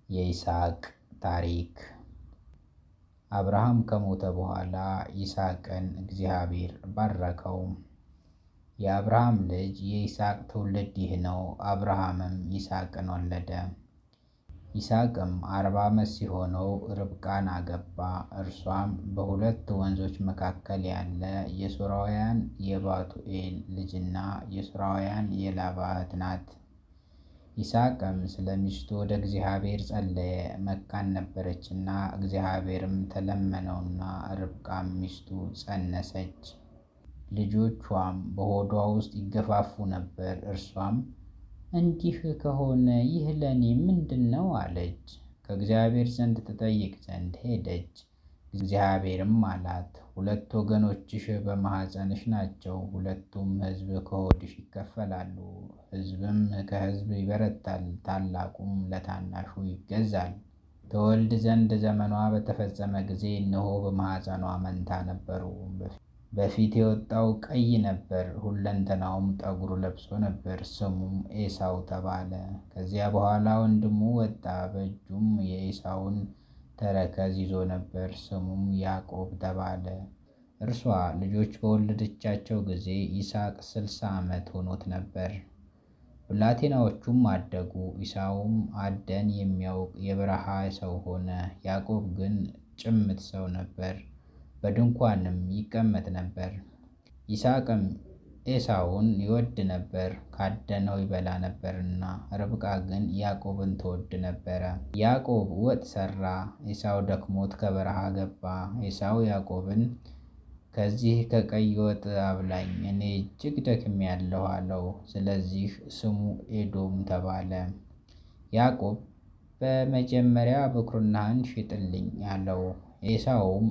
የይስሐቅ ታሪክ። አብርሃም ከሞተ በኋላ ይስሐቅን እግዚአብሔር ባረከው። የአብርሃም ልጅ የይስሐቅ ትውልድ ይህ ነው። አብርሃምም ይስሐቅን ወለደ። ይስሐቅም 40 ዓመት ሲሆነው ርብቃን አገባ። እርሷም በሁለት ወንዞች መካከል ያለ የሶርያውያን የባቱኤል ልጅና የሶርያውያን የላባ እኅት ናት። ይስሐቅም ስለ ሚስቱ ወደ እግዚአብሔር ጸለየ፣ መካን ነበረችና። እግዚአብሔርም ተለመነውና ርብቃም ሚስቱ ጸነሰች። ልጆቿም በሆዷ ውስጥ ይገፋፉ ነበር። እርሷም እንዲህ ከሆነ ይህ ለእኔ ምንድን ነው አለች። ከእግዚአብሔር ዘንድ ትጠይቅ ዘንድ ሄደች። እግዚአብሔርም አላት፣ ሁለት ወገኖችሽ በማኅፀንሽ ናቸው። ሁለቱም ሕዝብ ከሆድሽ ይከፈላሉ። ሕዝብም ከሕዝብ ይበረታል፣ ታላቁም ለታናሹ ይገዛል። ትወልድ ዘንድ ዘመኗ በተፈጸመ ጊዜ እነሆ በማኅፀኗ መንታ ነበሩ። በፊት የወጣው ቀይ ነበር፣ ሁለንተናውም ጠጕር ለብሶ ነበር። ስሙም ኤሳው ተባለ። ከዚያ በኋላ ወንድሙ ወጣ፣ በእጁም የኤሳውን ተረከዝ ይዞ ነበር። ስሙም ያዕቆብ ተባለ። እርሷ ልጆች በወለደቻቸው ጊዜ ይስሐቅ 60 ዓመት ሆኖት ነበር። ብላቴናዎቹም አደጉ። ኤሳውም አደን የሚያውቅ የበረሃ ሰው ሆነ። ያዕቆብ ግን ጭምት ሰው ነበር፣ በድንኳንም ይቀመጥ ነበር። ይስሐቅም ኤሳውን ይወድ ነበር፣ ካደነው ይበላ ነበርና። ርብቃ ግን ያዕቆብን ትወድ ነበረ። ያዕቆብ ወጥ ሠራ፣ ኤሳው ደክሞት ከበረሃ ገባ። ኤሳው ያዕቆብን ከዚህ ከቀይ ወጥ አብላኝ፣ እኔ እጅግ ደክሜአለሁ አለው። ስለዚህ ስሙ ኤዶም ተባለ። ያዕቆብ በመጀመሪያ ብኵርናህን ሽጥልኝ አለው። ኤሳውም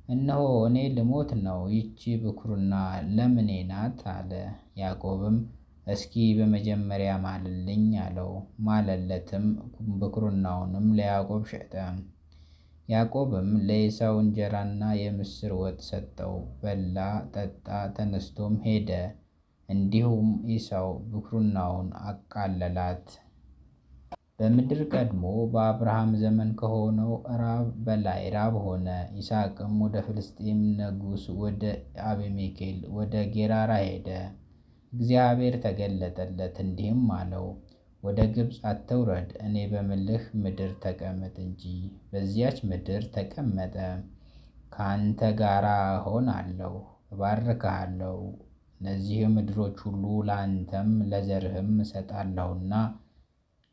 እነሆ እኔ ልሞት ነው፣ ይህች ብኵርና ለምኔ ናት አለ። ያዕቆብም እስኪ በመጀመሪያ ማልልኝ አለው። ማለለትም፣ ብኵርናውንም ለያዕቆብ ሸጠ። ያዕቆብም ለኤሳው እንጀራና የምስር ወጥ ሰጠው። በላ ጠጣ፣ ተነስቶም ሄደ። እንዲሁም ኤሳው ብኵርናውን አቃለላት። በምድር ቀድሞ በአብርሃም ዘመን ከሆነው ራብ በላይ ራብ ሆነ። ይስሐቅም ወደ ፍልስጥኤም ንጉሥ ወደ አቤሜሌክ ወደ ጌራራ ሄደ። እግዚአብሔር ተገለጠለት እንዲህም አለው፣ ወደ ግብፅ አትውረድ፣ እኔ በምልህ ምድር ተቀመጥ እንጂ። በዚያች ምድር ተቀመጠ፣ ከአንተ ጋር እሆናለሁ፣ እባርክሃለሁ። እነዚህ ምድሮች ሁሉ ለአንተም ለዘርህም እሰጣለሁና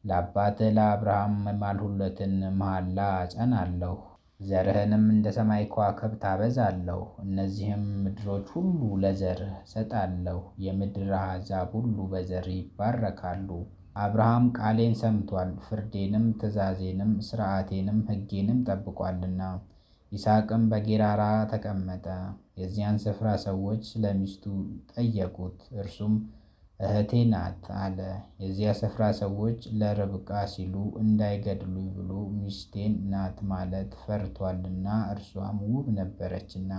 ለአባትህ ለአብርሃም የማልሁለትን መሐላ አጸናለሁ። ዘርህንም እንደ ሰማይ ከዋክብት አበዛለሁ። እነዚህም ምድሮች ሁሉ ለዘርህ እሰጣለሁ። የምድር አሕዛብ ሁሉ በዘርህ ይባረካሉ። አብርሃም ቃሌን ሰምቶአል፣ ፍርዴንም ትእዛዜንም ሥርዓቴንም ሕጌንም ጠብቆአልና። ይስሐቅም በጌራራ ተቀመጠ። የዚያን ስፍራ ሰዎች ስለ ሚስቱ ጠየቁት። እርሱም እኅቴ ናት አለ። የዚያ ስፍራ ሰዎች ለርብቃ ሲሉ እንዳይገድሉኝ ብሎ ሚስቴ ናት ማለት ፈርቶአልና፣ እርሷም ውብ ነበረችና።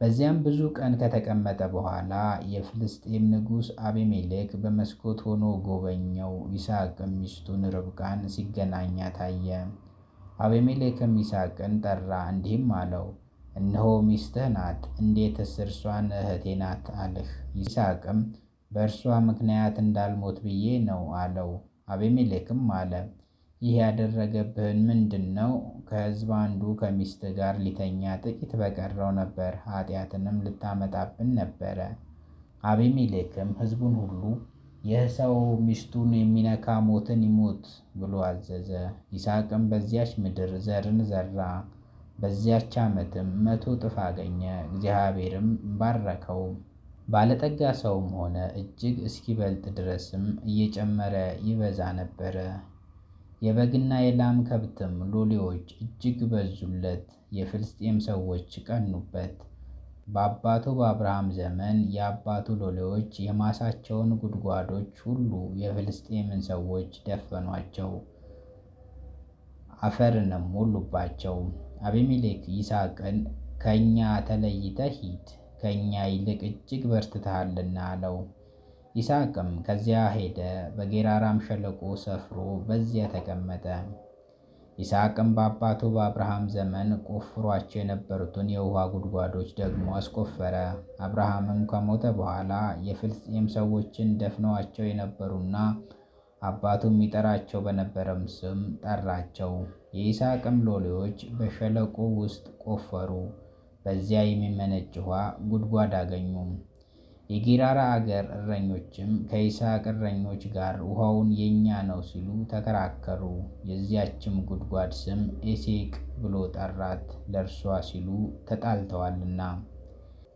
በዚያም ብዙ ቀን ከተቀመጠ በኋላ የፍልስጥኤም ንጉሥ አቤሜሌክ በመስኮት ሆኖ ጎበኘው። ይስሐቅም ሚስቱን ርብቃን ሲገናኛት አየ። አቤሜሌክም ይስሐቅን ጠራ፣ እንዲህም አለው፣ እነሆ ሚስትህ ናት፣ እንዴትስ እርሷን እኅቴ ናት አልህ? ይስሐቅም በእርሷ ምክንያት እንዳልሞት ብዬ ነው አለው። አቤሜሌክም አለ፣ ይህ ያደረገብህን ምንድን ነው? ከሕዝብ አንዱ ከሚስትህ ጋር ሊተኛ ጥቂት በቀረው ነበር፣ ኃጢአትንም ልታመጣብን ነበረ። አቤሜሌክም ሕዝቡን ሁሉ ይህ ሰው ሚስቱን የሚነካ ሞትን ይሙት ብሎ አዘዘ። ይስሐቅም በዚያች ምድር ዘርን ዘራ። በዚያች ዓመትም 100 እጥፍ አገኘ። እግዚአብሔርም ባረከው። ባለጠጋ ሰውም ሆነ፣ እጅግ እስኪበልጥ ድረስም እየጨመረ ይበዛ ነበረ። የበግና የላም ከብትም ሎሌዎች እጅግ በዙለት። የፍልስጥኤም ሰዎች ቀኑበት። በአባቱ በአብርሃም ዘመን የአባቱ ሎሌዎች የማሳቸውን ጉድጓዶች ሁሉ የፍልስጥኤምን ሰዎች ደፈኗቸው፣ አፈርንም ሞሉባቸው። አቤሜሌክ ይስሐቅን ከእኛ ተለይተህ ሂድ፣ ከእኛ ይልቅ እጅግ በርትተሃልና አለው። ይስሐቅም ከዚያ ሄደ፣ በጌራራም ሸለቆ ሰፍሮ በዚያ ተቀመጠ። ይስሐቅም በአባቱ በአብርሃም ዘመን ቆፍሯቸው የነበሩትን የውኃ ጉድጓዶች ደግሞ አስቆፈረ። አብርሃምም ከሞተ በኋላ የፍልስጤም ሰዎችን ደፍነዋቸው የነበሩና አባቱም ይጠራቸው በነበረም ስም ጠራቸው። የይስሐቅም ሎሌዎች በሸለቆ ውስጥ ቆፈሩ፣ በዚያ የሚመነጭ ውኃ ጉድጓድ አገኙ። የጌራራ አገር እረኞችም ከይስሐቅ እረኞች ጋር ውኃውን የእኛ ነው ሲሉ ተከራከሩ። የዚያችም ጉድጓድ ስም ኤሴቅ ብሎ ጠራት፣ ለእርሷ ሲሉ ተጣልተዋልና።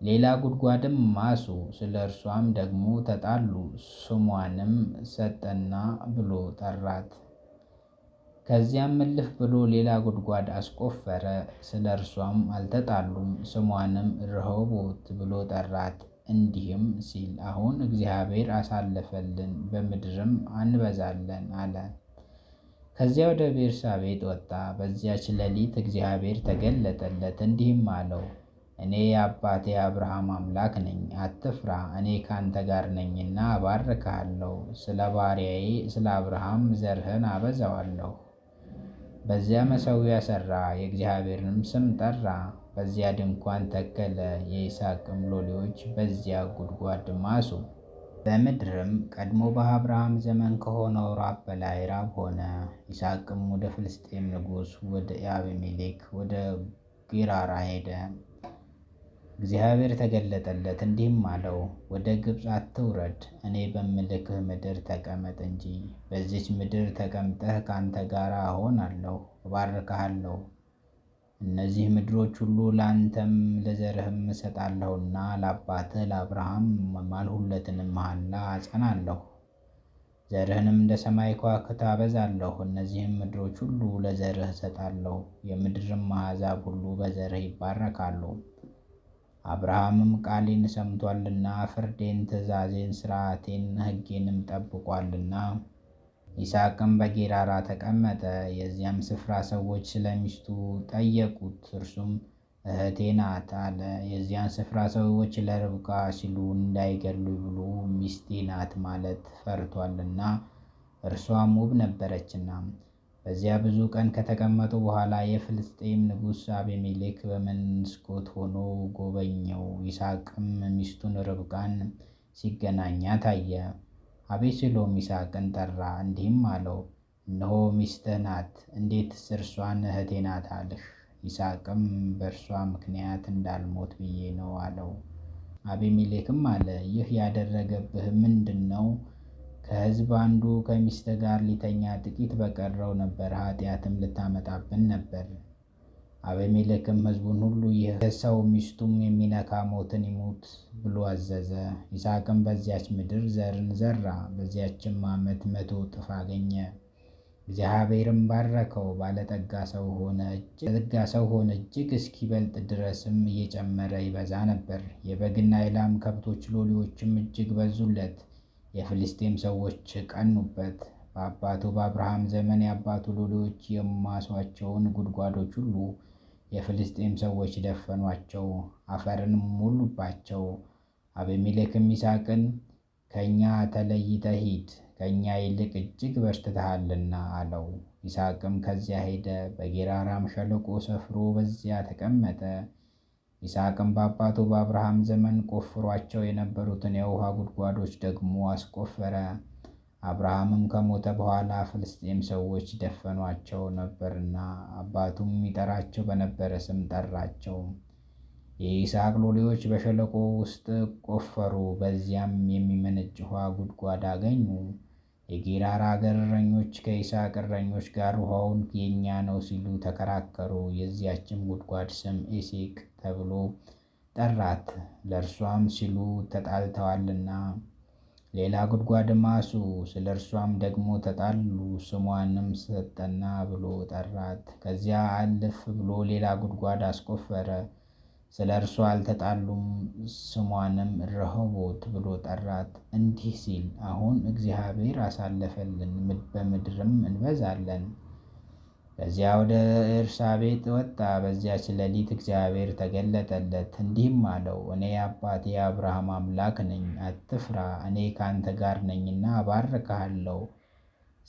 ሌላ ጉድጓድም ማሱ፣ ስለ እርሷም ደግሞ ተጣሉ፣ ስሟንም ሰጠና ብሎ ጠራት። ከዚያም እልፍ ብሎ ሌላ ጉድጓድ አስቆፈረ፣ ስለ እርሷም አልተጣሉም፣ ስሟንም ረሆቦት ብሎ ጠራት። እንዲህም ሲል አሁን እግዚአብሔር አሳለፈልን፣ በምድርም አንበዛለን አለ። ከዚያ ወደ ቤርሳቤጥ ወጣ። በዚያች ሌሊት እግዚአብሔር ተገለጠለት እንዲህም አለው፣ እኔ የአባቴ አብርሃም አምላክ ነኝ፣ አትፍራ፣ እኔ ካንተ ጋር ነኝና እባርክሃለሁ፣ ስለ ባሪያዬ ስለ አብርሃም ዘርህን አበዛዋለሁ። በዚያ መሠዊያ ሠራ፣ የእግዚአብሔርንም ስም ጠራ። በዚያ ድንኳን ተከለ። የይስሐቅም ሎሌዎች በዚያ ጉድጓድ ማሱ። በምድርም ቀድሞ በአብርሃም ዘመን ከሆነው ራብ በላይ ራብ ሆነ። ይስሐቅም ወደ ፍልስጤም ንጉሥ ወደ አቤሜሌክ ወደ ጌራራ ሄደ። እግዚአብሔር ተገለጠለት እንዲህም አለው፣ ወደ ግብፅ አትውረድ፣ እኔ በምልክህ ምድር ተቀመጥ እንጂ። በዚች ምድር ተቀምጠህ ከአንተ ጋር እሆናለሁ፣ እባርክሃለሁ። እነዚህ ምድሮች ሁሉ ለአንተም ለዘርህም እሰጣለሁና ለአባትህ ለአብርሃም ማልሁለትንም መሐላ አጸናለሁ። ዘርህንም እንደ ሰማይ ከዋክብት አበዛለሁ። እነዚህም ምድሮች ሁሉ ለዘርህ እሰጣለሁ፣ የምድርም አሕዛብ ሁሉ በዘርህ ይባረካሉ። አብርሃምም ቃሌን ሰምቶአልና ፍርዴን፣ ትእዛዜን፣ ሥርዓቴን፣ ሕጌንም ጠብቋልና። ይስሐቅም በጌራራ ተቀመጠ። የዚያም ስፍራ ሰዎች ስለ ሚስቱ ጠየቁት፣ እርሱም እህቴ ናት አለ። የዚያን ስፍራ ሰዎች ለርብቃ ሲሉ እንዳይገድሉ ብሎ ሚስቴ ናት ማለት ፈርቷልና፣ እርሷም ውብ ነበረችና። በዚያ ብዙ ቀን ከተቀመጡ በኋላ የፍልስጤም ንጉሥ አቤሜሌክ በመስኮት ሆኖ ጎበኘው። ይስሐቅም ሚስቱን ርብቃን ሲገናኛት አየ። አቤሴሎም ይስሐቅን ጠራ፣ እንዲህም አለው፣ እነሆ ሚስትህ ናት፣ እንዴትስ እርሷን እህቴ ናት አልህ? ይስሐቅም በእርሷ ምክንያት እንዳልሞት ብዬ ነው አለው። አቤሜሌክም አለ፣ ይህ ያደረገብህ ምንድን ነው? ከሕዝብ አንዱ ከሚስትህ ጋር ሊተኛ ጥቂት በቀረው ነበር፣ ኃጢአትም ልታመጣብን ነበር። አቤሜሌክም ሕዝቡን ሁሉ ይህ ሰው ሚስቱም የሚነካ ሞትን ይሙት ብሎ አዘዘ። ይስሐቅም በዚያች ምድር ዘርን ዘራ፣ በዚያችም ዓመት 100 እጥፍ አገኘ። እግዚአብሔርም ባረከው፣ ባለጠጋ ሰው ሆነ፣ እጅግ እስኪበልጥ ድረስም እየጨመረ ይበዛ ነበር። የበግና የላም ከብቶች ሎሌዎችም እጅግ በዙለት። የፍልስጤም ሰዎች ቀኑበት። በአባቱ በአብርሃም ዘመን የአባቱ ሎሌዎች የማሷቸውን ጉድጓዶች ሁሉ የፍልስጤም ሰዎች ደፈኗቸው፣ አፈርንም ሞሉባቸው። አቤሜሌክም ይስሐቅን ከእኛ ተለይተህ ሂድ፣ ከእኛ ይልቅ እጅግ በርትተሃልና አለው። ይስሐቅም ከዚያ ሄደ፣ በጌራራም ሸለቆ ሰፍሮ በዚያ ተቀመጠ። ይስሐቅም በአባቱ በአብርሃም ዘመን ቆፍሯቸው የነበሩትን የውኃ ጉድጓዶች ደግሞ አስቆፈረ። አብርሃምም ከሞተ በኋላ ፍልስጤም ሰዎች ደፈኗቸው ነበርና አባቱም ይጠራቸው በነበረ ስም ጠራቸው። የይስሐቅ ሎሌዎች በሸለቆ ውስጥ ቆፈሩ፣ በዚያም የሚመነጭ ውኃ ጉድጓድ አገኙ። የጌራራ አገር እረኞች ከይስሐቅ እረኞች ጋር ውኃውን የእኛ ነው ሲሉ ተከራከሩ። የዚያችም ጉድጓድ ስም ኤሴቅ ተብሎ ጠራት፣ ለእርሷም ሲሉ ተጣልተዋልና። ሌላ ጉድጓድ ማሱ፣ ስለ እርሷም ደግሞ ተጣሉ፣ ስሟንም ሰጠና ብሎ ጠራት። ከዚያ አለፍ ብሎ ሌላ ጉድጓድ አስቆፈረ፣ ስለ እርሷ አልተጣሉም፣ ስሟንም ረሆቦት ብሎ ጠራት። እንዲህ ሲል አሁን እግዚአብሔር አሳለፈልን፣ በምድርም እንበዛለን። ከዚያ ወደ ኤርሳቤጥ ወጣ። በዚያች ሌሊት እግዚአብሔር ተገለጠለት እንዲህም አለው፣ እኔ አባቴ የአብርሃም አምላክ ነኝ። አትፍራ፣ እኔ ካንተ ጋር ነኝና እባርክሃለሁ።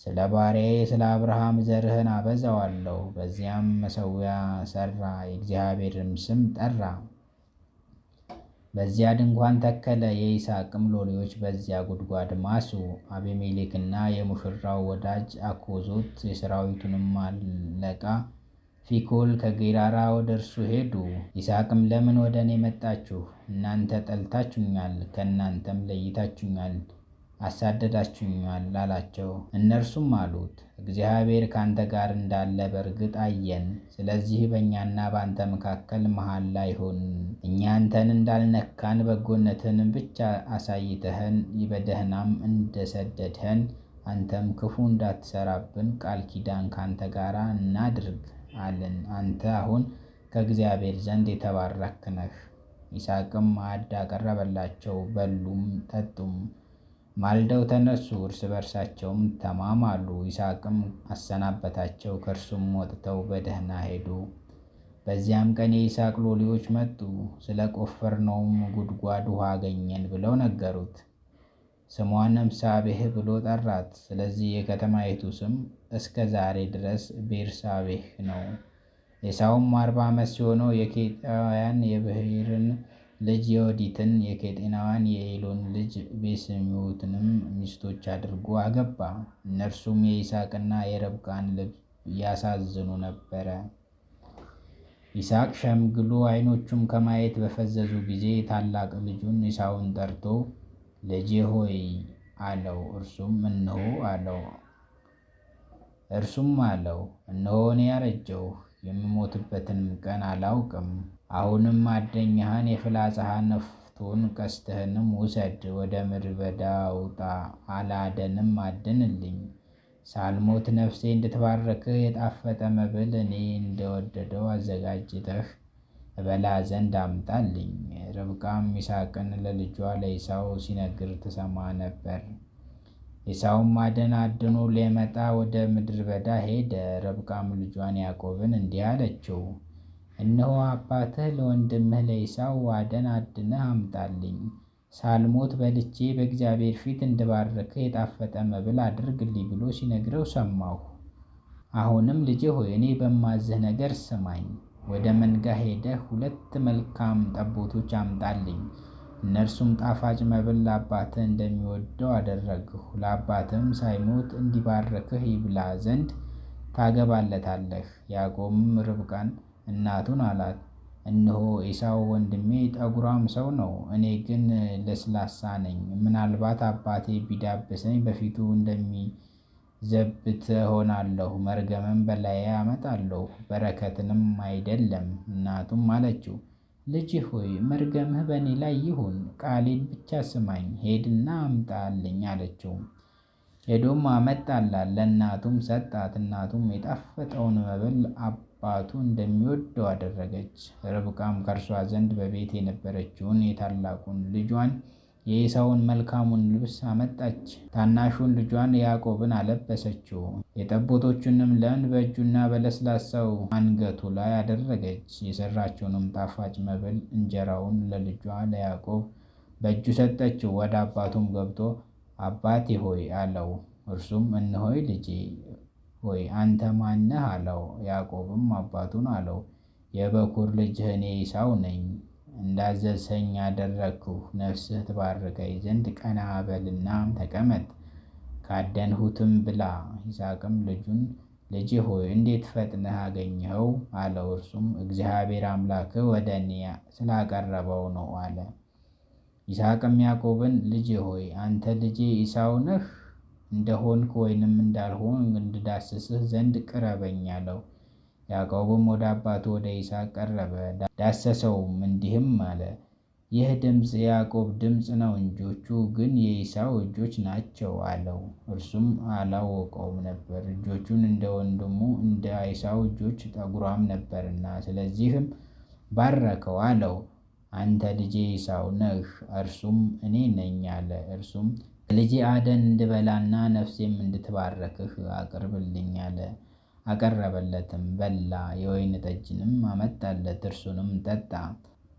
ስለ ባሪያዬ ስለ አብርሃም ዘርህን አበዛዋለሁ። በዚያም መሠዊያ ሠራ፣ የእግዚአብሔርም ስም ጠራ። በዚያ ድንኳን ተከለ። የይስሐቅም ሎሌዎች በዚያ ጉድጓድ ማሱ። አቤሜሌክና የሙሽራው ወዳጅ አኮዞት የሠራዊቱንም አለቃ ፊኮል ከጌራራ ወደ እርሱ ሄዱ። ይስሐቅም ለምን ወደ እኔ መጣችሁ? እናንተ ጠልታችሁኛል፣ ከእናንተም ለይታችሁኛል፣ አሳደዳችሁኛል አላቸው። እነርሱም አሉት፣ እግዚአብሔር ካንተ ጋር እንዳለ በእርግጥ አየን። ስለዚህ በእኛና በአንተ መካከል መሐላ ይሁን። እኛ አንተን እንዳልነካን በጎነትህንም ብቻ አሳይተኸን በደህናም እንደሰደድኸን አንተም ክፉ እንዳትሰራብን ቃል ኪዳን ካንተ ጋር እናድርግ አልን። አንተ አሁን ከእግዚአብሔር ዘንድ የተባረክ ነህ። ይስሐቅም ማዕድ አቀረበላቸው፣ በሉም ጠጡም። ማልደው ተነሱ፣ እርስ በርሳቸውም ተማማሉ። ይስሐቅም አሰናበታቸው፣ ከእርሱም ወጥተው በደህና ሄዱ። በዚያም ቀን የይስሐቅ ሎሌዎች መጡ፣ ስለ ቆፈርነውም ጉድጓድ ውሃ አገኘን ብለው ነገሩት። ስሟንም ሳቤህ ብሎ ጠራት። ስለዚህ የከተማይቱ ስም እስከ ዛሬ ድረስ ቤርሳቤህ ነው። ኤሳውም 40 ዓመት ሲሆነው የኬጢያውያን የብሔርን ልጅ የወዲትን የኬጤናውያን የኤሎን ልጅ ቤሴሞትንም ሚስቶች አድርጎ አገባ። እነርሱም የይስሐቅና የርብቃን ልብ ያሳዝኑ ነበረ። ይስሐቅ ሸምግሎ ዓይኖቹም ከማየት በፈዘዙ ጊዜ ታላቅ ልጁን ኤሳውን ጠርቶ ልጄ ሆይ አለው። እርሱም አለው እነሆ እኔ ያረጀሁ የምሞትበትንም ቀን አላውቅም። አሁንም አደኛህን የፍላጻህን ነፍቶን ቀስትህንም ውሰድ፣ ወደ ምድረ በዳ ውጣ፣ አላደንም አድንልኝ። ሳልሞት ነፍሴ እንድትባረክህ የጣፈጠ መብል እኔ እንደወደደው አዘጋጅተህ እበላ ዘንድ አምጣልኝ። ርብቃም ይስሐቅን ለልጇ ለኤሳው ሲነግር ትሰማ ነበር። ኤሳውም አደን አድኖ ሊመጣ ወደ ምድረ በዳ ሄደ። ርብቃም ልጇን ያዕቆብን እንዲህ አለችው፣ እነሆ አባትህ ለወንድምህ ለኤሳው አደን አድነህ አምጣልኝ። ሳልሞት በልቼ በእግዚአብሔር ፊት እንድባርክህ የጣፈጠ መብል አድርግልኝ ብሎ ሲነግረው ሰማሁ። አሁንም ልጄ ሆይ እኔ በማዝህ ነገር ስማኝ። ወደ መንጋ ሄደህ 2 መልካም ጠቦቶች አምጣልኝ። እነርሱም ጣፋጭ መብል ለአባትህ እንደሚወደው አደረግሁ። ለአባትህም ሳይሞት እንዲባርክህ ይብላ ዘንድ ታገባለታለህ። ያዕቆብም ርብቃን እናቱን አላት፣ እነሆ ኤሳው ወንድሜ ጠጉራም ሰው ነው፣ እኔ ግን ለስላሳ ነኝ። ምናልባት አባቴ ቢዳብሰኝ በፊቱ እንደሚዘብት እሆናለሁ፣ መርገምም በላዬ አመጣለሁ፣ በረከትንም አይደለም። እናቱም አለችው፣ ልጅ ሆይ መርገምህ በእኔ ላይ ይሁን፣ ቃሌን ብቻ ስማኝ፣ ሄድና አምጣልኝ አለችው። ሄዶም አመጣላት፣ ለእናቱም ሰጣት። እናቱም የጣፈጠውን መብል አባቱ እንደሚወደው አደረገች። ርብቃም ከእርሷ ዘንድ በቤት የነበረችውን የታላቁን ልጇን የኤሳውን መልካሙን ልብስ አመጣች። ታናሹን ልጇን ያዕቆብን አለበሰችው። የጠቦቶቹንም ለምድ በእጁና በለስላሳው አንገቱ ላይ አደረገች። የሰራችውንም ጣፋጭ መብል እንጀራውን ለልጇ ለያዕቆብ በእጁ ሰጠችው። ወደ አባቱም ገብቶ አባቴ ሆይ አለው። እርሱም እነሆይ ልጄ ሆይ አንተ ማነህ አለው። ያዕቆብም አባቱን አለው፣ የበኩር ልጅህ እኔ ኤሳው ነኝ። እንዳዘዝኸኝ አደረግሁ። ነፍስህ ትባርከኝ ዘንድ ቀና በልና ተቀመጥ፣ ካደንሁትም ብላ። ይስሐቅም ልጁን ልጄ ሆይ እንዴት ፈጥነህ አገኘኸው አለው። እርሱም እግዚአብሔር አምላክህ ወደ እኔ ስላቀረበው ነው አለ። ይስሐቅም ያዕቆብን ልጄ ሆይ አንተ ልጄ ኤሳው ነህ እንደሆንክ ወይንም እንዳልሆን እንድዳስስህ ዘንድ ቅረበኝ አለው። ያዕቆብም ወደ አባቱ ወደ ይስሐቅ ቀረበ፣ ዳሰሰውም፣ እንዲህም አለ፣ ይህ ድምፅ የያዕቆብ ድምፅ ነው፣ እጆቹ ግን የኤሳው እጆች ናቸው አለው። እርሱም አላወቀውም ነበር፣ እጆቹን እንደ ወንድሙ እንደ ኤሳው እጆች ጠጉራም ነበርና። ስለዚህም ባረከው አለው፣ አንተ ልጄ ኤሳው ነህ። እርሱም እኔ ነኝ አለ። እርሱም ልጄ አደን እንድበላና ነፍሴም እንድትባረክህ አቅርብልኝ አለ። አቀረበለትም፣ በላ። የወይን ጠጅንም አመጣለት፣ እርሱንም ጠጣ።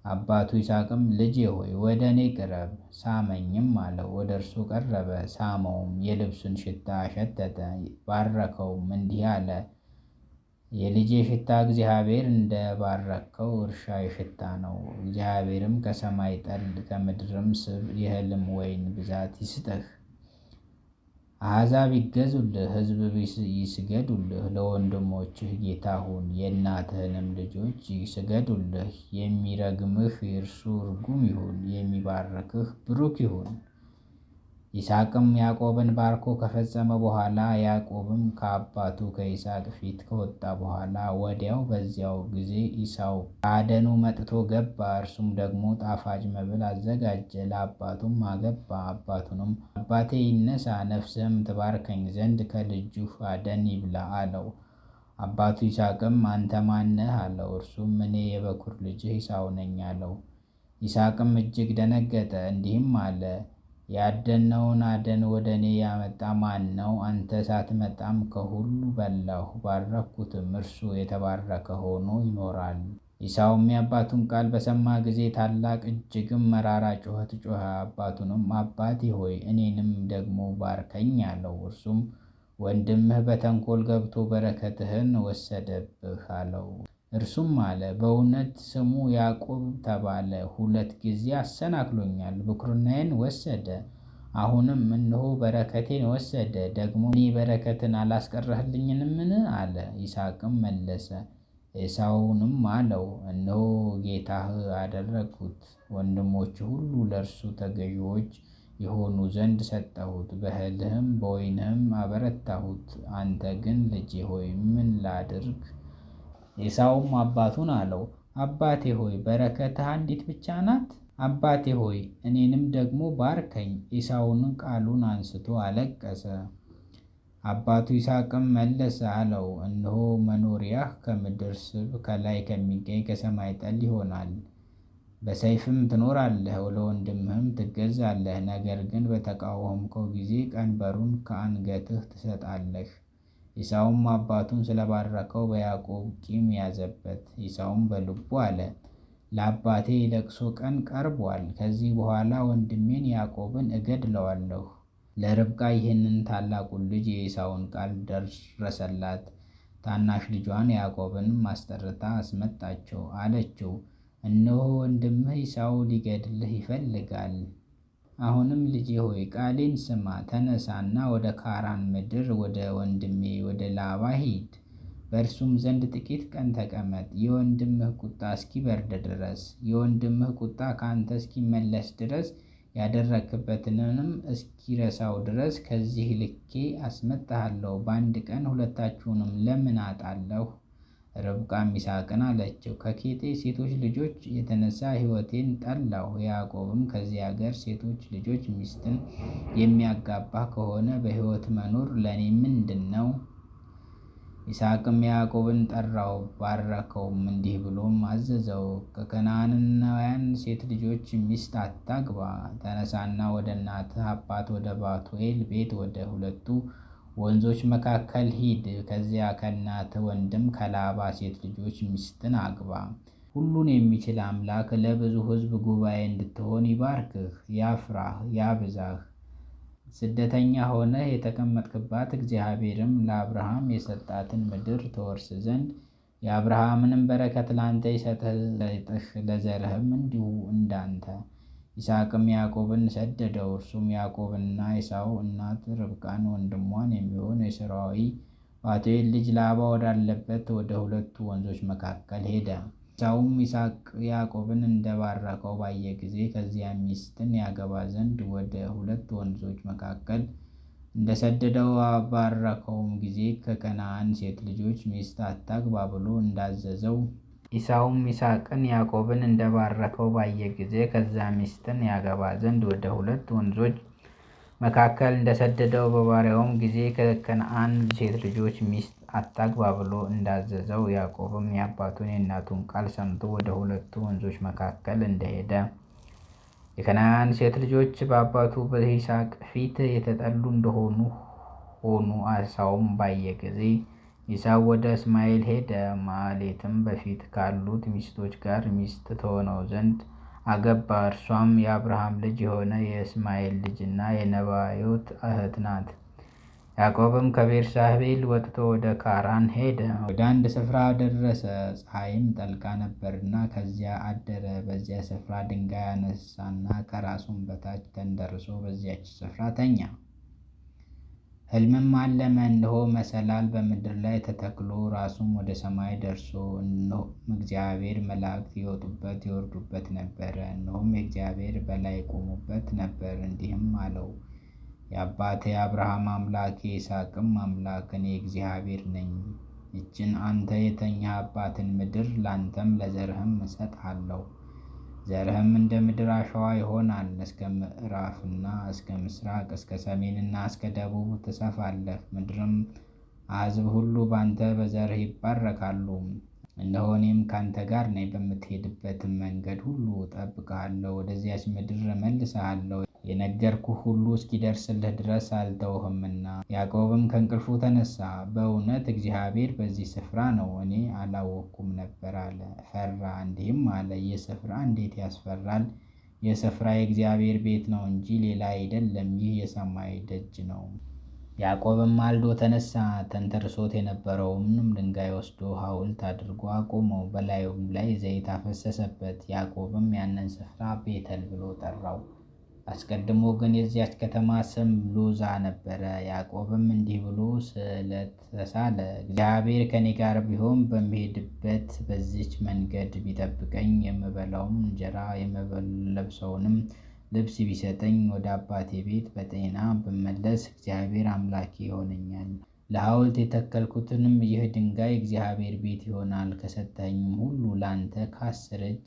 አባቱ ይስሐቅም ልጄ ሆይ ወደ እኔ ቅረብ ሳመኝም አለው። ወደ እርሱ ቀረበ፣ ሳመውም፣ የልብሱን ሽታ ሸተተ፣ ባረከውም፣ እንዲህ አለ የልጄ ሽታ እግዚአብሔር እንደ ባረከው እርሻ ሽታ ነው። እግዚአብሔርም ከሰማይ ጠል ከምድርም ስብ የእህልም ወይን ብዛት ይስጥህ። አሕዛብ ይገዙልህ፣ ሕዝብ ይስገዱልህ። ለወንድሞችህ ጌታ ሁን፣ የእናትህንም ልጆች ይስገዱልህ። የሚረግምህ እርሱ ርጉም ይሁን፣ የሚባርክህ ብሩክ ይሁን። ይስሐቅም ያዕቆብን ባርኮ ከፈጸመ በኋላ ያዕቆብም ከአባቱ ከይስሐቅ ፊት ከወጣ በኋላ ወዲያው በዚያው ጊዜ ኢሳው ከአደኑ መጥቶ ገባ። እርሱም ደግሞ ጣፋጭ መብል አዘጋጀ፣ ለአባቱም አገባ። አባቱንም አባቴ ይነሣ፣ ነፍስህም ትባርከኝ ዘንድ ከልጁ አደን ይብላ አለው። አባቱ ይስሐቅም አንተ ማን ነህ አለው። እርሱም እኔ የበኩር ልጅህ ኢሳው ነኝ አለው። ይስሐቅም እጅግ ደነገጠ፣ እንዲህም አለ ያደነውን አደን ወደ እኔ ያመጣ ማን ነው? አንተ ሳትመጣም ከሁሉ በላሁ፣ ባረኩትም፣ እርሱ የተባረከ ሆኖ ይኖራል። ኢሳውም የአባቱን ቃል በሰማ ጊዜ ታላቅ እጅግም መራራ ጩኸት ጮኸ። አባቱንም አባቴ ሆይ እኔንም ደግሞ ባርከኝ አለው። እርሱም ወንድምህ በተንኮል ገብቶ በረከትህን ወሰደብህ አለው። እርሱም አለ በእውነት ስሙ ያዕቆብ ተባለ፣ 2 ጊዜ አሰናክሎኛል፣ ብኩርናዬን ወሰደ። አሁንም እነሆ በረከቴን ወሰደ። ደግሞ እኔ በረከትን አላስቀረህልኝምን አለ። ይስሐቅም መለሰ ኤሳውንም አለው እነሆ ጌታህ አደረግሁት፣ ወንድሞች ሁሉ ለእርሱ ተገዢዎች የሆኑ ዘንድ ሰጠሁት፣ በእህልህም በወይንህም አበረታሁት። አንተ ግን ልጄ ሆይ ምን ላድርግ? ኤሳውም አባቱን አለው አባቴ ሆይ በረከትህ አንዲት ብቻ ናት? አባቴ ሆይ እኔንም ደግሞ ባርከኝ። ኤሳውን ቃሉን አንስቶ አለቀሰ። አባቱ ይስሐቅም መለሰ አለው እነሆ መኖሪያህ ከምድር ስብ ከላይ ከሚገኝ ከሰማይ ጠል ይሆናል። በሰይፍም ትኖራለህ፣ ለወንድምህም ትገዛለህ። ነገር ግን በተቃወምከው ጊዜ ቀንበሩን ከአንገትህ ትሰጣለህ። ኢሳውም አባቱን ስለባረከው በያዕቆብ ቂም ያዘበት። ኢሳውም በልቡ አለ ለአባቴ የለቅሶ ቀን ቀርቧል፣ ከዚህ በኋላ ወንድሜን ያዕቆብን እገድለዋለሁ። ለርብቃ ይህንን ታላቁን ልጅ የኢሳውን ቃል ደረሰላት። ታናሽ ልጇን ያዕቆብንም አስጠርታ አስመጣቸው፣ አለችው እነሆ ወንድምህ ኢሳው ሊገድልህ ይፈልጋል። አሁንም ልጄ ሆይ ቃሌን ስማ፣ ተነሳና ወደ ካራን ምድር ወደ ወንድሜ ወደ ላባ ሂድ። በእርሱም ዘንድ ጥቂት ቀን ተቀመጥ፣ የወንድምህ ቁጣ እስኪበርድ ድረስ፣ የወንድምህ ቁጣ ከአንተ እስኪመለስ ድረስ፣ ያደረክበትንም እስኪረሳው ድረስ ከዚህ ልኬ አስመጣሃለሁ። በአንድ ቀን ሁለታችሁንም ለምን አጣለሁ? ርብቃም ይስሐቅን አለችው ከኬጤ ሴቶች ልጆች የተነሳ ሕይወቴን ጠላሁ። ያዕቆብም ከዚህ አገር ሴቶች ልጆች ሚስትን የሚያጋባ ከሆነ በሕይወት መኖር ለእኔ ምንድን ነው? ይስሐቅም ያዕቆብን ጠራው፣ ባረከውም፣ እንዲህ ብሎም አዘዘው ከከነዓናውያን ሴት ልጆች ሚስት አታግባ። ተነሳና ወደ እናትህ አባት ወደ ባቱኤል ቤት ወደ 2 ወንዞች መካከል ሂድ። ከዚያ ከእናትህ ወንድም ከላባ ሴት ልጆች ሚስትን አግባ። ሁሉን የሚችል አምላክ ለብዙ ሕዝብ ጉባኤ እንድትሆን ይባርክህ፣ ያፍራህ፣ ያብዛህ። ስደተኛ ሆነህ የተቀመጥክባት እግዚአብሔርም ለአብርሃም የሰጣትን ምድር ትወርስ ዘንድ የአብርሃምንም በረከት ለአንተ ይሰጥህ፣ ለዘርህም እንዲሁ እንዳንተ። ይስሐቅም ያዕቆብን ሰደደው። እርሱም ያዕቆብና ኤሳው እናት ርብቃን ወንድሟን የሚሆን የሶርያዊ ባቱኤል ልጅ ላባ ወዳለበት ወደ 2 ወንዞች መካከል ሄደ። ኤሳውም ይስሐቅ ያዕቆብን እንደባረከው ባየ ጊዜ ከዚያ ሚስትን ያገባ ዘንድ ወደ 2 ወንዞች መካከል እንደሰደደው ባረከውም ጊዜ ከከነዓን ሴት ልጆች ሚስት አታግባ ብሎ እንዳዘዘው ኢሳውም ይስሐቅን ያዕቆብን እንደባረከው ባየ ጊዜ ከዛ ሚስትን ያገባ ዘንድ ወደ 2 ወንዞች መካከል እንደሰደደው በባሪያውም ጊዜ ከከነዓን ሴት ልጆች ሚስት አታግባ ብሎ እንዳዘዘው ያዕቆብም የአባቱን የእናቱን ቃል ሰምቶ ወደ 2 ወንዞች መካከል እንደሄደ የከነዓን ሴት ልጆች በአባቱ በይስሐቅ ፊት የተጠሉ እንደሆኑ ሆኑ። ኤሳውም ባየ ጊዜ ኤሳው ወደ እስማኤል ሄደ። ማሌትም በፊት ካሉት ሚስቶች ጋር ሚስት ትሆነው ዘንድ አገባ። እርሷም የአብርሃም ልጅ የሆነ የእስማኤል ልጅና የነባዮት እህት ናት። ያዕቆብም ከቤርሳቤህ ወጥቶ ወደ ካራን ሄደ። ወደ አንድ ስፍራ ደረሰ፣ ፀሐይም ጠልቃ ነበርና ከዚያ አደረ። በዚያ ስፍራ ድንጋይ አነሳና ከራሱም በታች ተንደርሶ በዚያች ስፍራ ተኛ። ሕልምም አለመ። እነሆ መሰላል በምድር ላይ ተተክሎ ራሱም ወደ ሰማይ ደርሶ፣ እነሆም እግዚአብሔር መላእክት ይወጡበት ይወርዱበት ነበረ። እነሆም የእግዚአብሔር በላይ ቆሙበት ነበር። እንዲህም አለው፣ የአባቴ አብርሃም አምላክ የይስሐቅም አምላክ እኔ እግዚአብሔር ነኝ። ይችን አንተ የተኛህባትን ምድር ላንተም ለዘርህም እሰጥሃለሁ። ዘርህም እንደ ምድር አሸዋ ይሆናል። እስከ ምዕራፍና እስከ ምስራቅ፣ እስከ ሰሜንና እስከ ደቡብ ትሰፋለህ። ምድርም አሕዛብ ሁሉ ባንተ በዘርህ ይባረካሉ። እነሆ እኔም ካንተ ጋር ነኝ። በምትሄድበትም መንገድ ሁሉ እጠብቅሃለሁ፣ ወደዚያች ምድር እመልስሃለሁ። የነገርኩህ ሁሉ እስኪደርስልህ ድረስ አልተውህምና። ያዕቆብም ከእንቅልፉ ተነሳ፣ በእውነት እግዚአብሔር በዚህ ስፍራ ነው፣ እኔ አላወቅኩም ነበር አለ። ፈራ፣ እንዲህም አለ፣ ይህ ስፍራ እንዴት ያስፈራል! ይህ ስፍራ የእግዚአብሔር ቤት ነው እንጂ ሌላ አይደለም፣ ይህ የሰማይ ደጅ ነው። ያዕቆብም ማልዶ ተነሳ፣ ተንተርሶት የነበረውንም ድንጋይ ወስዶ ሐውልት አድርጎ አቆመው፣ በላዩም ላይ ዘይት አፈሰሰበት። ያዕቆብም ያንን ስፍራ ቤተል ብሎ ጠራው። አስቀድሞ ግን የዚያች ከተማ ስም ሎዛ ነበረ። ያዕቆብም እንዲህ ብሎ ስእለት ተሳለ፣ እግዚአብሔር ከኔ ጋር ቢሆን በምሄድበት በዚች መንገድ ቢጠብቀኝ፣ የምበላውም እንጀራ የምለብሰውንም ልብስ ቢሰጠኝ፣ ወደ አባቴ ቤት በጤና ብመለስ እግዚአብሔር አምላኬ ይሆነኛል። ለሐውልት የተከልኩትንም ይህ ድንጋይ እግዚአብሔር ቤት ይሆናል። ከሰጠኝም ሁሉ ላንተ ከ10 እጅ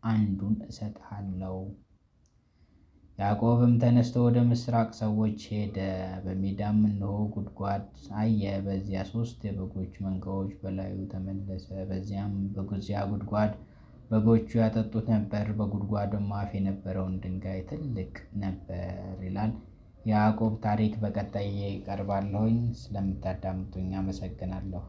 አንዱን እሰጥሃለሁ። ያዕቆብም ተነስቶ ወደ ምስራቅ ሰዎች ሄደ። በሜዳም እነሆ ጉድጓድ አየ። በዚያ 3 የበጎች መንጋዎች በላዩ ተመለሰ። በዚያ ጉድጓድ በጎቹ ያጠጡት ነበር። በጉድጓዱም አፍ የነበረውን ድንጋይ ትልቅ ነበር ይላል። የያዕቆብ ታሪክ በቀጣይ ይቀርባለሁኝ። ስለምታዳምጡኝ አመሰግናለሁ።